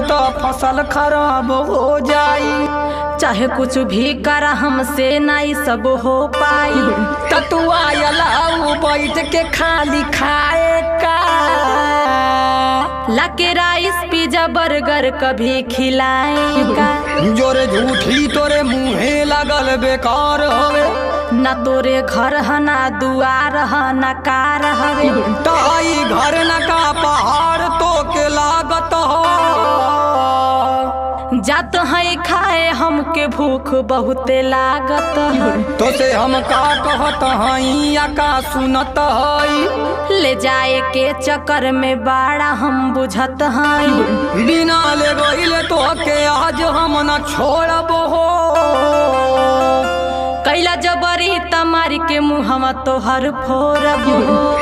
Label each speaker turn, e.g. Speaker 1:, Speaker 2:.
Speaker 1: तो फसल खराब हो जाई।
Speaker 2: चाहे कुछ भी कर हमसे नहीं सब हो पाई।
Speaker 1: ततुआ अलाऊ बैठ के खाली खाए का,
Speaker 2: लाके राइस पिज्जा बर्गर कभी खिलाएगा।
Speaker 1: जोरे झूठी तोरे मुँहे लगल बेकार हवे,
Speaker 2: न तोरे घर ह ना दुआर ह न कार हवे।
Speaker 1: ताई घर न का पहाड़ तो के लागत हो।
Speaker 2: जात है खाए हमके भूख बहुते लागत है।
Speaker 1: तो से हम का कहत हई या का सुनत हई,
Speaker 2: ले जाए के चक्कर में बाड़ा हम बुझत हई।
Speaker 1: बिना ले गइले तो के आज हम न छोड़ब हो।
Speaker 2: कैला जबरी तमारी के मुँहवा तोहर फोड़ब हो।